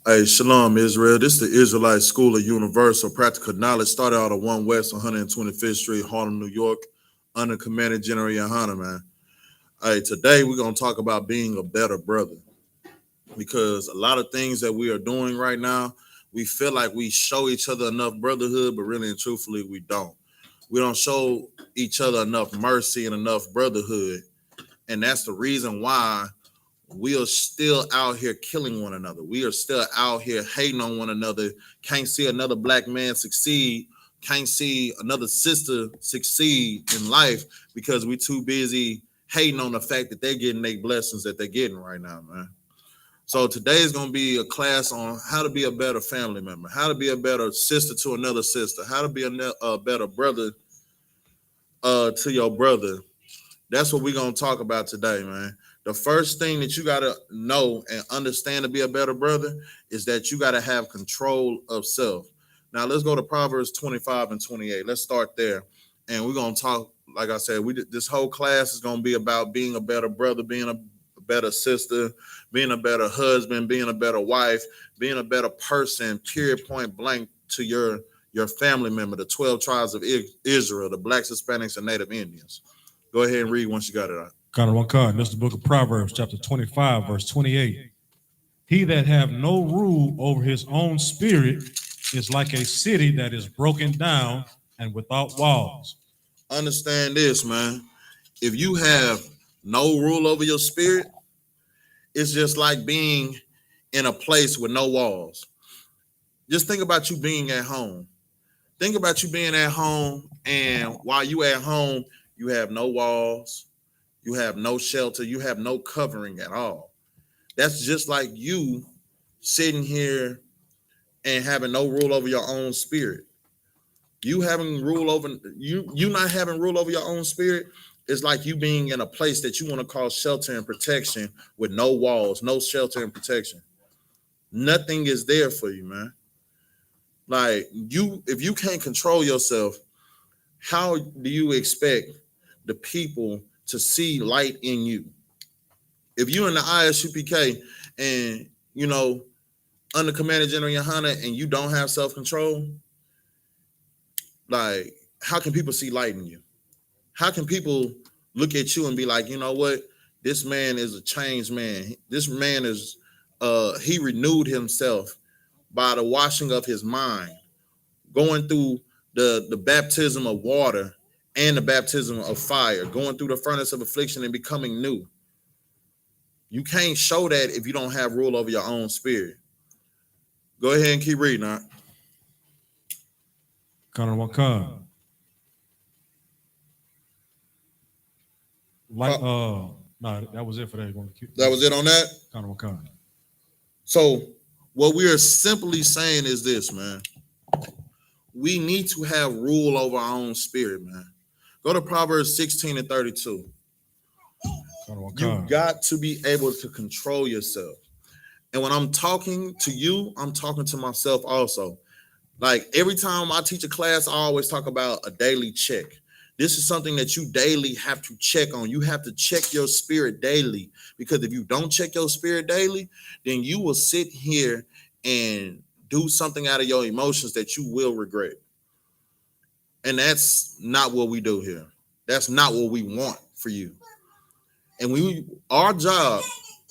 Hey, Shalom, Israel. This is the Israelite School of Universal Practical Knowledge. Started out of 1 West 125th Street, Harlem, New York, under Commander General YAHANNA, man. Hey, today we're going to talk about being a better brother because a lot of things that we are doing right now, we feel like we show each other enough brotherhood, but really and truthfully, we don't. We don't show each other enough mercy and enough brotherhood. And that's the reason why we are still out here killing one another. We are still out here hating on one another. Can't see another black man succeed. Can't see another sister succeed in life because we too busy hating on the fact that they're getting their blessings that they're getting right now, man. So today is going to be a class on how to be a better family member, how to be a better sister to another sister, how to be a better brother to your brother. That's what we're going to talk about today, man. The first thing that you got to know and understand to be a better brother is that you got to have control of self. Now, let's go to Proverbs 25 and 28. Let's start there. And we're going to talk, like I said, this whole class is going to be about being a better brother, being a better sister, being a better husband, being a better wife, being a better person, period, point blank, to your family member, the 12 tribes of Israel, the blacks, Hispanics, and Native Indians. Go ahead and read once you got it out. Got it one card. This is the book of Proverbs, chapter 25, verse 28. He that have no rule over his own spirit is like a city that is broken down and without walls. Understand this, man. If you have no rule over your spirit, it's just like being in a place with no walls. Just think about you being at home. Think about you being at home, and while you at home, you have no walls, you have no shelter, you have no covering at all. That's just like you sitting here and having no rule over your own spirit. You having rule over you not having rule over your own spirit is like you being in a place that you want to call shelter and protection with no walls, no shelter and protection. Nothing is there for you, man. Like if you can't control yourself, how do you expect the people to see light in you? If you're in the I.S.U.P.K and under Commander General YAHANNA and you don't have self-control, like how can people see light in you? How can people look at you and be like, you know what? This man is a changed man. This man is he renewed himself by the washing of his mind, going through the baptism of water and the baptism of fire, going through the furnace of affliction and becoming new. You can't show that if you don't have rule over your own spirit. Go ahead and keep reading, huh? Got it one card. Like no, that was it for that. That was it on that? Got it one card. So what we are simply saying is this, man. We need to have rule over our own spirit, man. Go to Proverbs 16 and 32. You got to be able to control yourself. And when I'm talking to you, I'm talking to myself also. Like every time I teach a class, I always talk about a daily check. This is something that you daily have to check on. You have to check your spirit daily, because if you don't check your spirit daily, then you will sit here and do something out of your emotions that you will regret. And that's not what we do here. That's not what we want for you. And our job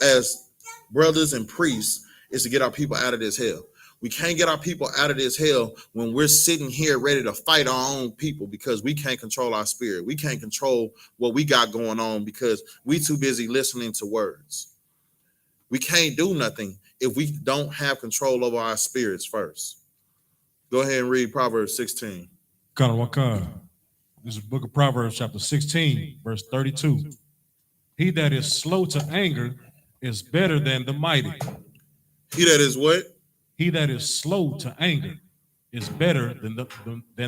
as brothers and priests is to get our people out of this hell. We can't get our people out of this hell when we're sitting here ready to fight our own people because we can't control our spirit. We can't control what we got going on because we too busy listening to words. We can't do nothing if we don't have control over our spirits first. Go ahead and read Proverbs 16. Got one card. This is the book of Proverbs, chapter 16, verse 32. He that is slow to anger is better than the mighty. He that is what? He that is slow to anger is better than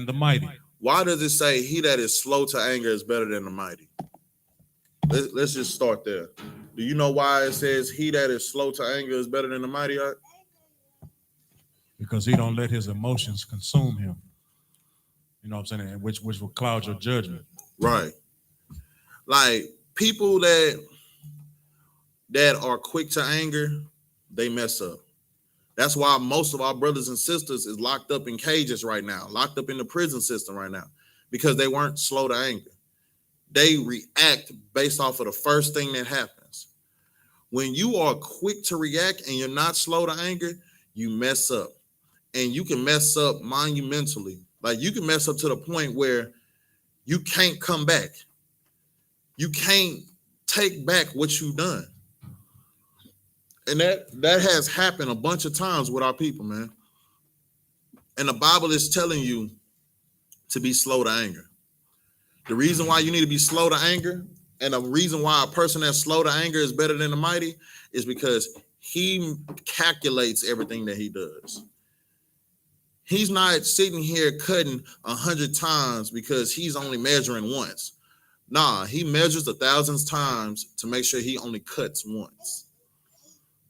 the mighty. Why does it say he that is slow to anger is better than the mighty? Let's just start there. Do you know why it says he that is slow to anger is better than the mighty? Because he don't let his emotions consume him. You know what I'm saying? Which will cloud your judgment. Right. Like people that are quick to anger, they mess up. That's why most of our brothers and sisters is locked up in cages right now, locked up in the prison system right now, because they weren't slow to anger. They react based off of the first thing that happens. When you are quick to react and you're not slow to anger, you mess up. And you can mess up monumentally. Like you can mess up to the point where you can't come back. You can't take back what you've done. And that has happened a bunch of times with our people, man. And the Bible is telling you to be slow to anger. The reason why you need to be slow to anger, and the reason why a person that's slow to anger is better than the mighty, is because he calculates everything that he does. He's not sitting here cutting 100 times because he's only measuring once. Nah, he measures 1,000 times to make sure he only cuts once.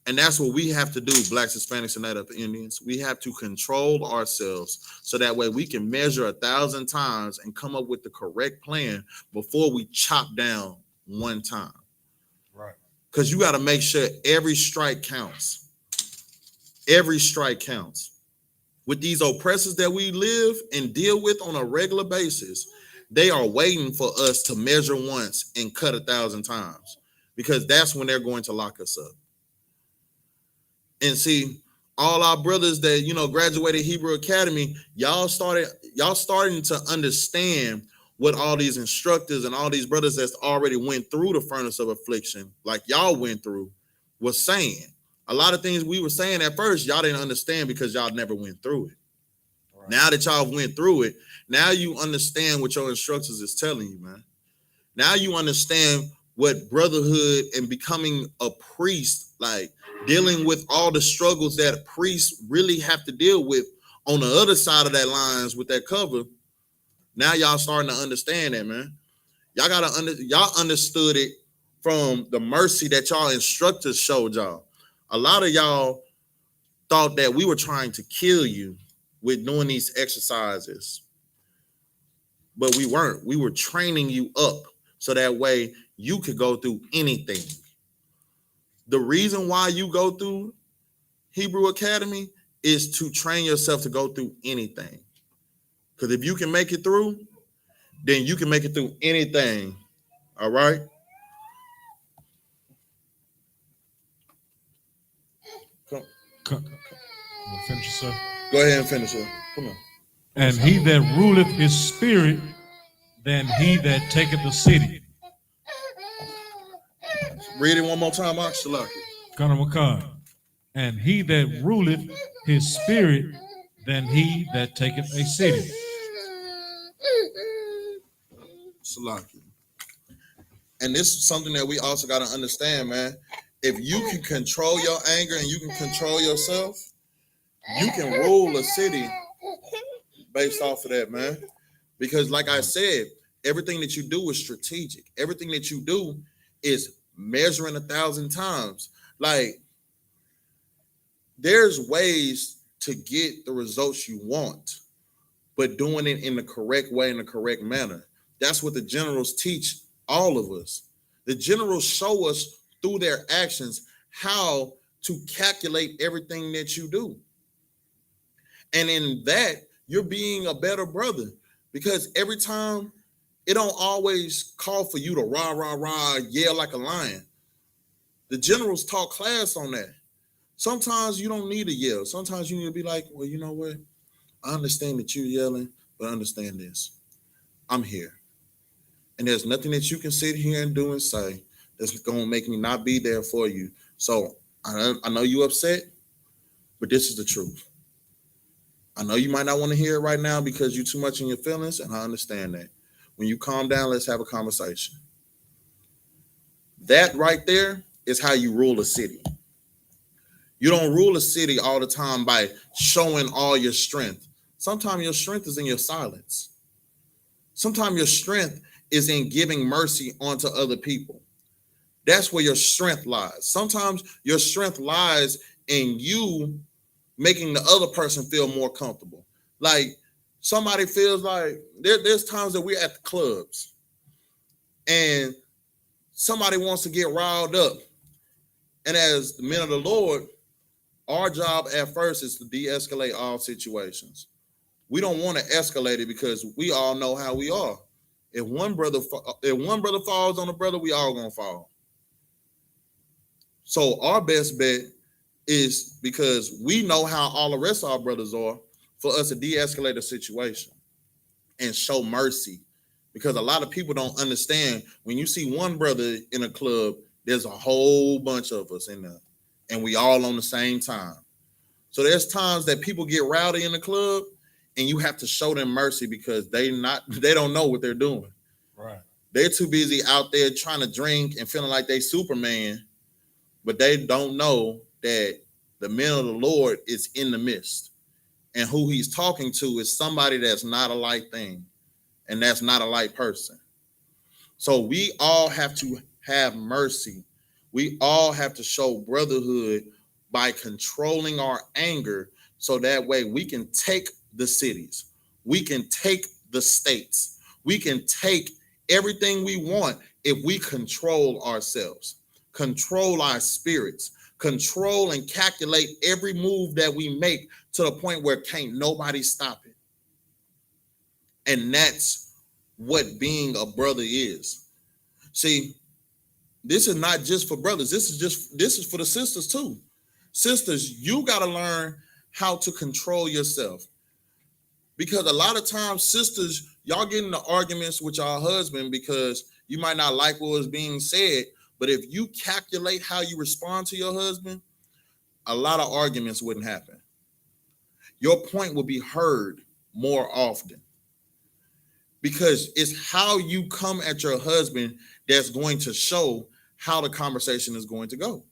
And that's what we have to do, Blacks, Hispanics, and Native Indians. We have to control ourselves so that way we can measure 1,000 times and come up with the correct plan before we chop down one time. Right. Because you got to make sure every strike counts. Every strike counts. With these oppressors that we live and deal with on a regular basis, they are waiting for us to measure once and cut 1,000 times, because that's when they're going to lock us up. And see, all our brothers that, graduated Hebrew Academy, y'all starting to understand what all these instructors and all these brothers that's already went through the furnace of affliction, like y'all went through, was saying. A lot of things we were saying at first, y'all didn't understand because y'all never went through it. Right. Now that y'all went through it, now you understand what your instructors is telling you, man. Now you understand what brotherhood and becoming a priest, like dealing with all the struggles that priests really have to deal with on the other side of that lines with that cover. Now y'all starting to understand that, man. Y'all understood it from the mercy that y'all instructors showed y'all. A lot of y'all thought that we were trying to kill you with doing these exercises, but we weren't. We were training you up so that way you could go through anything. The reason why you go through Hebrew Academy is to train yourself to go through anything. Because if you can make it through, then you can make it through anything. All right? Come. Finish it, sir. Go ahead and finish it. Come on. And he that ruleth his spirit, than he that taketh the city. Read it one more time, Akshalaki. And he that ruleth his spirit, than he that taketh a city. Salaki. And this is something that we also got to understand, man. If you can control your anger and you can control yourself, you can rule a city based off of that, man. Because like I said, everything that you do is strategic. Everything that you do is measuring 1,000 times. Like, there's ways to get the results you want, but doing it in the correct way, in the correct manner. That's what the generals teach all of us. The generals show us through their actions how to calculate everything that you do. And in that, you're being a better brother, because every time it don't always call for you to rah, rah, rah, yell like a lion. The generals taught class on that. Sometimes you don't need to yell. Sometimes you need to be like, well, you know what? I understand that you're yelling, but understand this. I'm here. And there's nothing that you can sit here and do and say that's going to make me not be there for you. So I know you're upset, but this is the truth. I know you might not want to hear it right now because you're too much in your feelings, and I understand that. When you calm down, let's have a conversation. That right there is how you rule a city. You don't rule a city all the time by showing all your strength. Sometimes your strength is in your silence. Sometimes your strength is in giving mercy onto other people. That's where your strength lies. Sometimes your strength lies in you making the other person feel more comfortable. Like, somebody feels like there's times that we're at the clubs and somebody wants to get riled up. And as the men of the Lord, Our job at first is to de-escalate all situations. We don't want to escalate it because we all know how we are. If one brother falls on a brother, we all gonna fall. So our best bet is, because we know how all the rest of our brothers are, for us to de-escalate the situation and show mercy. Because a lot of people don't understand, when you see one brother in a club, there's a whole bunch of us in there, and we all on the same time. So there's times that people get rowdy in the club, and you have to show them mercy because they don't know what they're doing. Right. They're too busy out there trying to drink and feeling like they Superman, but they don't know that the man of the Lord is in the midst, and who he's talking to is somebody that's not a light thing, and that's not a light person. So we all have to have mercy. We all have to show brotherhood by controlling our anger, so that way we can take the cities, we can take the states, we can take everything we want if we control ourselves, control our spirits, control and calculate every move that we make to the point where can't nobody stop it. And that's what being a brother is. See, this is not just for brothers. This is for the sisters too. Sisters, you got to learn how to control yourself. Because a lot of times, sisters, y'all get into arguments with your husband because you might not like what was being said. But if you calculate how you respond to your husband, a lot of arguments wouldn't happen. Your point will be heard more often. Because it's how you come at your husband that's going to show how the conversation is going to go.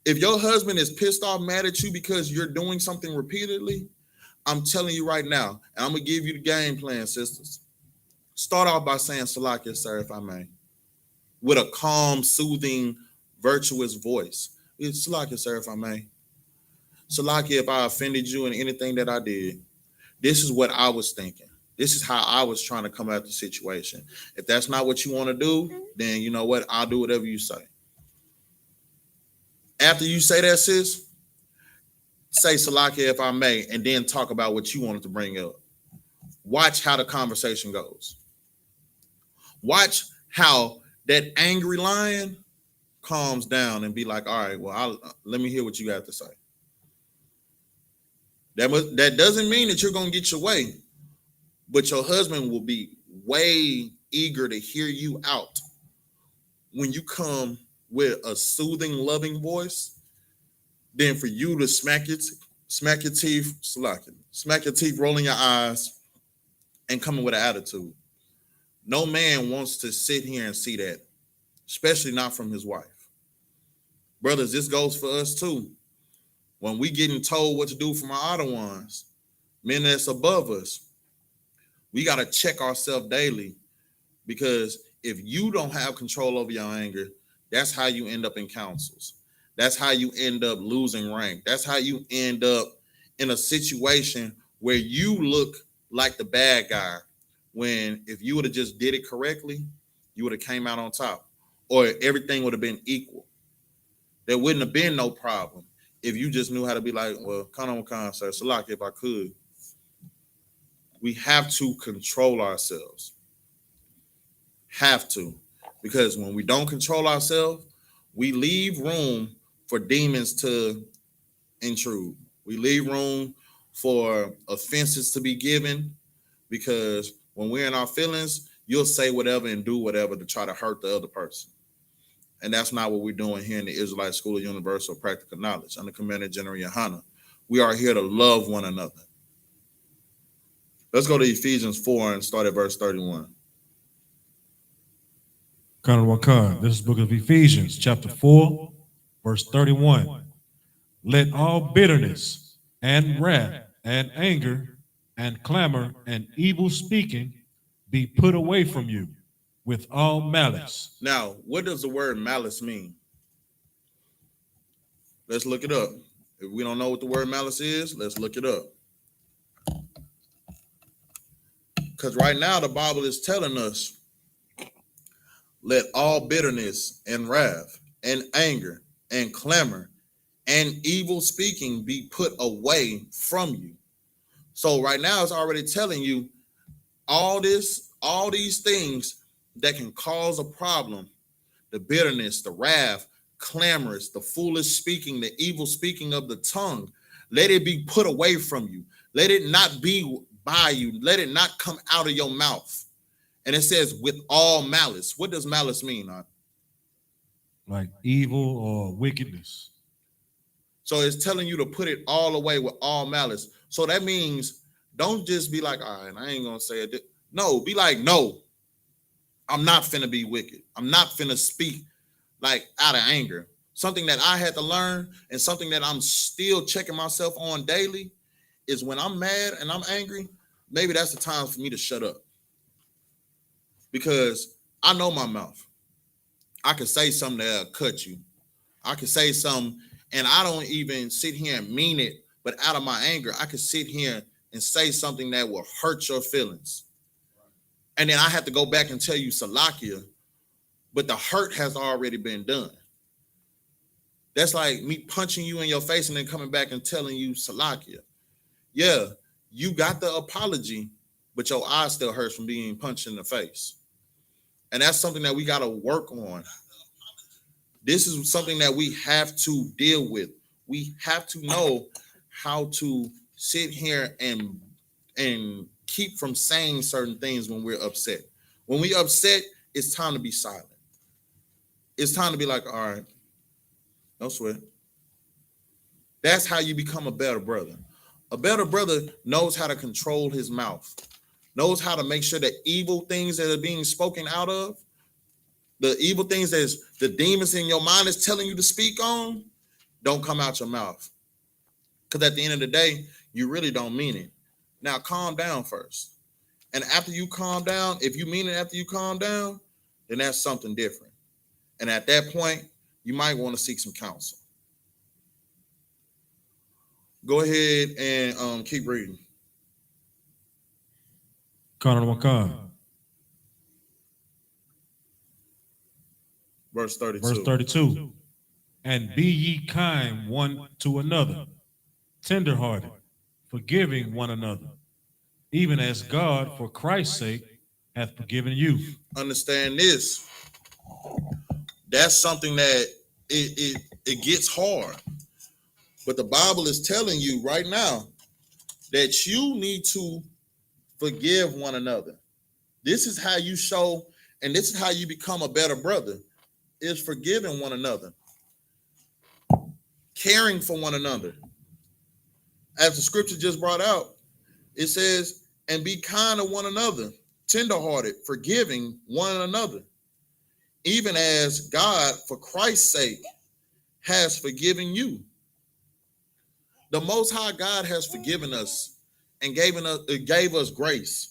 If your husband is pissed off, mad at you because you're doing something repeatedly, I'm telling you right now, and I'm going to give you the game plan, sisters. Start off by saying, Salakia, sir, if I may, with a calm, soothing, virtuous voice. Salakia, sir, if I may. Salakia, if I offended you in anything that I did, this is what I was thinking. This is how I was trying to come at the situation. If that's not what you want to do, then you know what? I'll do whatever you say. After you say that, sis, say Salakia, if I may, and then talk about what you wanted to bring up. Watch how the conversation goes. Watch how that angry lion calms down and be like, all right, well, let me hear what you got to say. That doesn't mean that you're going to get your way, but your husband will be way eager to hear you out when you come with a soothing, loving voice, than for you to smack your teeth, smack your teeth, rolling your eyes, and coming with an attitude. No man wants to sit here and see that, especially not from his wife. Brothers, this goes for us too. When we getting told what to do from our other ones, men that's above us, we got to check ourselves daily, because if you don't have control over your anger, that's how you end up in councils. That's how you end up losing rank. That's how you end up in a situation where you look like the bad guy, when if you would have just did it correctly, you would have came out on top, or everything would have been equal. There wouldn't have been no problem if you just knew how to be like, well, come on, sir, Salak, if I could. We have to control ourselves. Have to. Because when we don't control ourselves, we leave room for demons to intrude. We leave room for offenses to be given, because when we're in our feelings, you'll say whatever and do whatever to try to hurt the other person. And that's not what we're doing here in the Israelite School of Universal Practical Knowledge under Commander General YAHANNA. We are here to love one another. Let's go to Ephesians 4 and start at verse 31. This is the book of Ephesians, chapter 4, verse 31. Let all bitterness and wrath and anger and clamor and evil speaking be put away from you with all malice. Now, what does the word malice mean? Let's look it up. If we don't know what the word malice is, let's look it up. Because right now the Bible is telling us, let all bitterness and wrath and anger and clamor and evil speaking be put away from you. So right now it's already telling you all these things that can cause a problem: the bitterness, the wrath, clamorous, the foolish speaking, the evil speaking of the tongue. Let it be put away from you. Let it not be by you. Let it not come out of your mouth. And it says with all malice. What does malice mean? Like evil or wickedness. So it's telling you to put it all away with all malice. So that means don't just be like, all right, I ain't gonna say it. No, be like, no, I'm not finna be wicked. I'm not finna speak like out of anger. Something that I had to learn and something that I'm still checking myself on daily is when I'm mad and I'm angry, maybe that's the time for me to shut up. Because I know my mouth. I can say something that'll cut you. I can say something and I don't even sit here and mean it, but out of my anger, I can sit here and say something that will hurt your feelings. And then I have to go back and tell you Salakia, but the hurt has already been done. That's like me punching you in your face and then coming back and telling you Salakia. Yeah, you got the apology, but your eye still hurts from being punched in the face. And that's something that we got to work on. This is something that we have to deal with. We have to know how to sit here and keep from saying certain things when we're upset. When we upset, it's time to be silent. It's time to be like, all right, no sweat. That's how you become a better brother. A better brother knows how to control his mouth, knows how to make sure that evil things that are being spoken out of, the evil things that the demons in your mind is telling you to speak on, don't come out your mouth. Because at the end of the day, you really don't mean it. Now, calm down first. And after you calm down, if you mean it after you calm down, then that's something different. And at that point, you might want to seek some counsel. Go ahead and keep reading. Verse 32. Verse 32. And be ye kind one to another, tenderhearted, forgiving one another, even as God, for Christ's sake, hath forgiven you. Understand this. That's something that it gets hard. But the Bible is telling you right now that you need to forgive one another. This is how you show, and this is how you become a better brother, is forgiving one another, caring for one another. As the scripture just brought out, it says, and be kind to one another, tenderhearted, forgiving one another, even as God, for Christ's sake, has forgiven you. The Most High God has forgiven us and gave us grace.